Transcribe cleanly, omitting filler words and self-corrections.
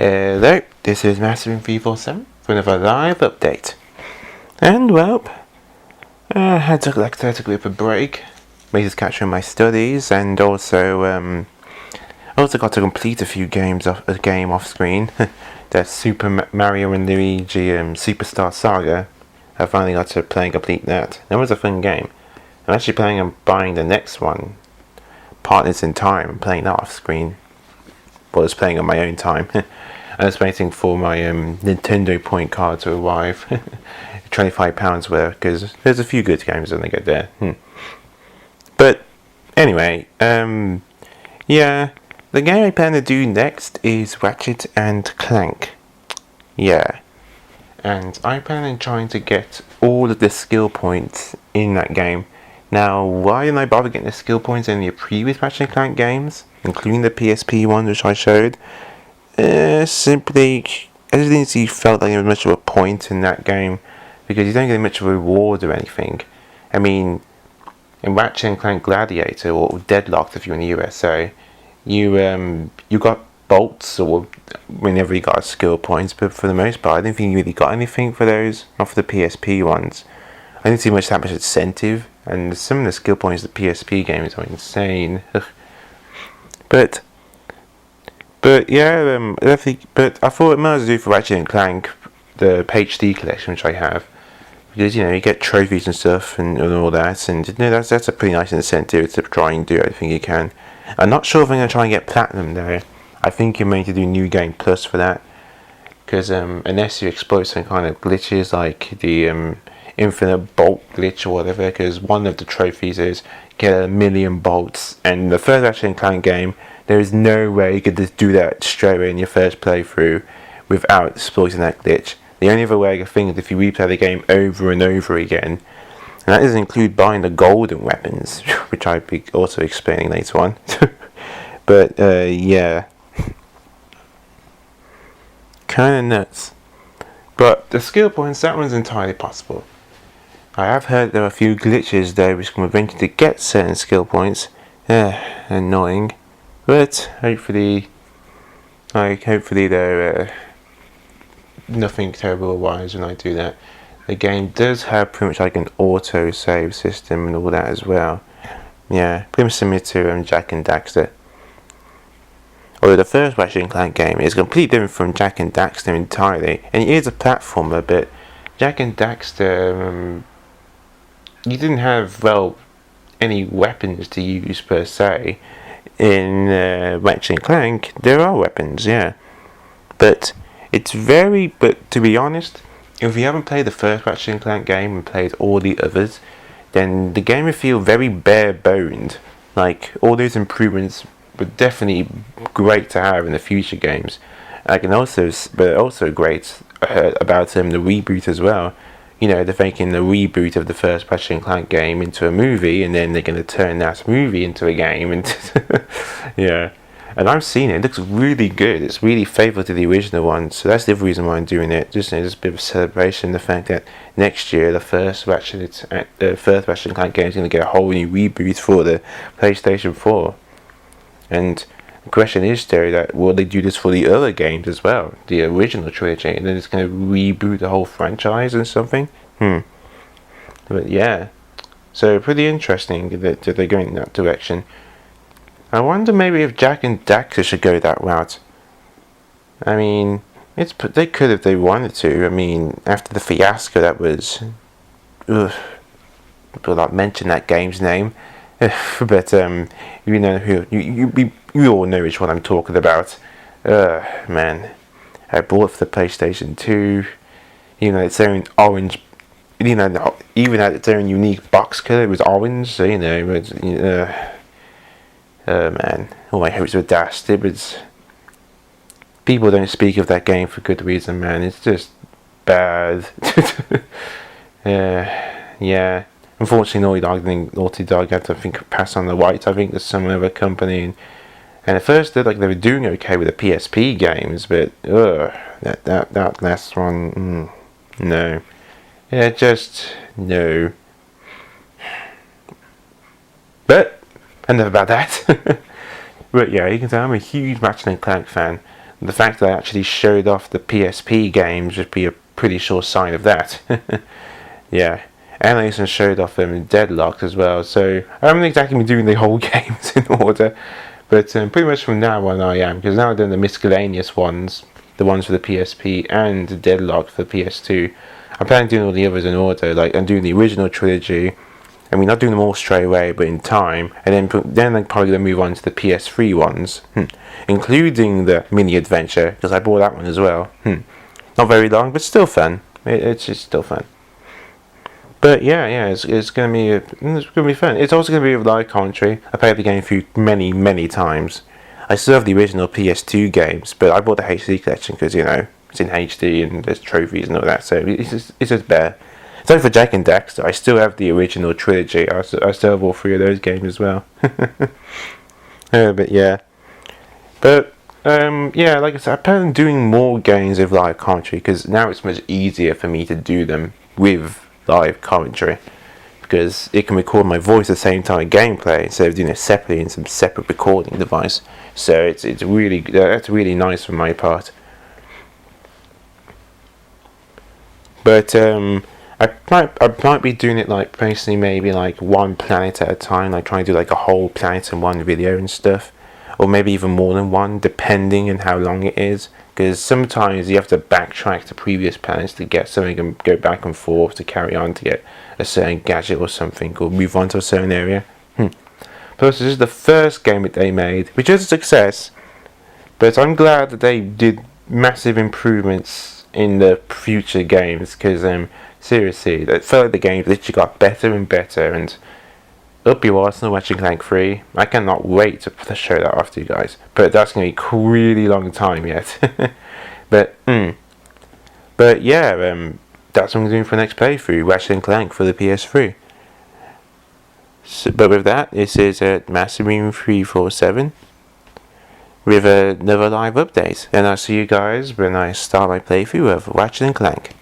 Hello, this is Master347 for another live update. And well, I had to take a bit of a break, basically catching my studies, and also got to complete a few games off screen. That Super Mario and Luigi Superstar Saga. I finally got to play and complete that. That was a fun game. I'm actually planning on buying the next one, Partners in Time, and playing that off screen. Well, I was playing on my own time. I was waiting for my Nintendo point card to arrive. £25 worth, because there's a few good games when they get there. But anyway, yeah, the game I plan to do next is Ratchet and Clank. Yeah, and I plan on trying to get all of the skill points in that game. Now, why didn't I bother getting the skill points in the previous Ratchet and Clank games, including the PSP one which I showed? Simply, I just didn't see felt like there was much of a point in that game, because you don't get much of a reward or anything. I mean, in Ratchet and Clank Gladiator, or Deadlocked if you're in the USA, you got bolts or whenever you got skill points, but for the most part I didn't think you really got anything for those, not for the PSP ones. I didn't see that much incentive, and some of the skill points of the PSP games are insane. But yeah, I thought it might as well do for Ratchet and Clank, the HD collection which I have, because you get trophies and stuff and all that, and that's a pretty nice incentive to try and do everything you can. I'm not sure if I'm going to try and get platinum though. I think you're meant to do New Game Plus for that, because unless you exploit some kind of glitches like the infinite bolt glitch or whatever, because one of the trophies is get 1,000,000 bolts, and the first Ratchet and Clank game, there is no way you could just do that straight away in your first playthrough without exploiting that glitch. The only other way I can think is if you replay the game over and over again, and that doesn't include buying the golden weapons, which I'll be also explaining later on. But yeah, kind of nuts. But the skill points, that one's entirely possible. I have heard there are a few glitches there which can prevent you to get certain skill points. Annoying. But hopefully there nothing terrible wise when I do that. The game does have pretty much like an auto save system and all that as well. Yeah, pretty much similar to Jak and Daxter. Although the first Ratchet and Clank game is completely different from Jak and Daxter entirely, and it is a platformer, but Jak and Daxter, you didn't have any weapons to use per se. In Ratchet and Clank, there are weapons, yeah, but to be honest, if you haven't played the first Ratchet and Clank game and played all the others, then the game would feel very bare-boned. Like, all those improvements were definitely great to have in the future games. But also great about the reboot as well. They're making the reboot of the first Ratchet and Clank game into a movie, and then they're going to turn that movie into a game. And yeah, and I've seen it. It looks really good. It's really faithful to the original one. So that's the other reason why I'm doing it. Just a bit of a celebration. The fact that next year the first Ratchet and Clank game is going to get a whole new reboot for the PlayStation 4. And the question is, though, that will they do this for the other games as well, the original trilogy, and then it's going to reboot the whole franchise or something? But yeah, so pretty interesting that they're going in that direction. I wonder maybe if Jak and Daxter should go that route. I mean, they could if they wanted to. I mean, after the fiasco that was, will not mention that game's name. But you know who you all know which one I'm talking about. Man, I bought it for the PlayStation 2. Its own orange. Even had its own unique box color. It was orange. So man, all my hopes were dashed. It was. People don't speak of that game for good reason, man. It's just bad. Yeah. Unfortunately, Naughty Dog had to pass on the rights. I think to some other company, and at first they were doing okay with the PSP games, but that last one, no, yeah, just no. But enough about that. But yeah, you can tell I'm a huge Ratchet and Clank fan. The fact that I actually showed off the PSP games would be a pretty sure sign of that. Yeah. And I even showed off them Deadlocked as well, so I haven't exactly been doing the whole games in order, but pretty much from now on I am, because now I've done the miscellaneous ones, the ones for the PSP and the Deadlocked for the PS2. I plan on doing all the others in order, like I'm doing the original trilogy. I mean, not doing them all straight away, but in time, and then I'm probably going to move on to the PS3 ones, including the mini adventure, because I bought that one as well. Not very long, but still fun. It's just still fun. But yeah, it's gonna be fun. It's also gonna be with live commentary. I played the game through many times. I still have the original PS2 games, but I bought the HD collection because it's in HD and there's trophies and all that, so it's just better. So for Jack and Daxter, I still have the original trilogy. I still have all three of those games as well. But yeah, yeah, like I said, I plan on doing more games with live commentary because now it's much easier for me to do them with live commentary, because it can record my voice at the same time gameplay instead of doing it separately in some separate recording device. So it's really, that's really nice from my part. But I might be doing it like basically maybe like one planet at a time, like trying to do like a whole planet in one video and stuff, or maybe even more than one, depending on how long it is. Because sometimes you have to backtrack to previous planets to get something and go back and forth to carry on to get a certain gadget or something, or move on to a certain area. Plus, this is the first game that they made, which is a success, but I'm glad that they did massive improvements in the future games, because seriously, it felt like the game literally got better and better, and it'll be awesome watching Clank 3. I cannot wait to show that off to you guys. But that's going to be a really long time yet. but yeah, that's what I'm doing for the next playthrough, Ratchet & Clank for the PS3. So, but with that, this is Masterbeam347 with another live update. And I'll see you guys when I start my playthrough of Ratchet & Clank.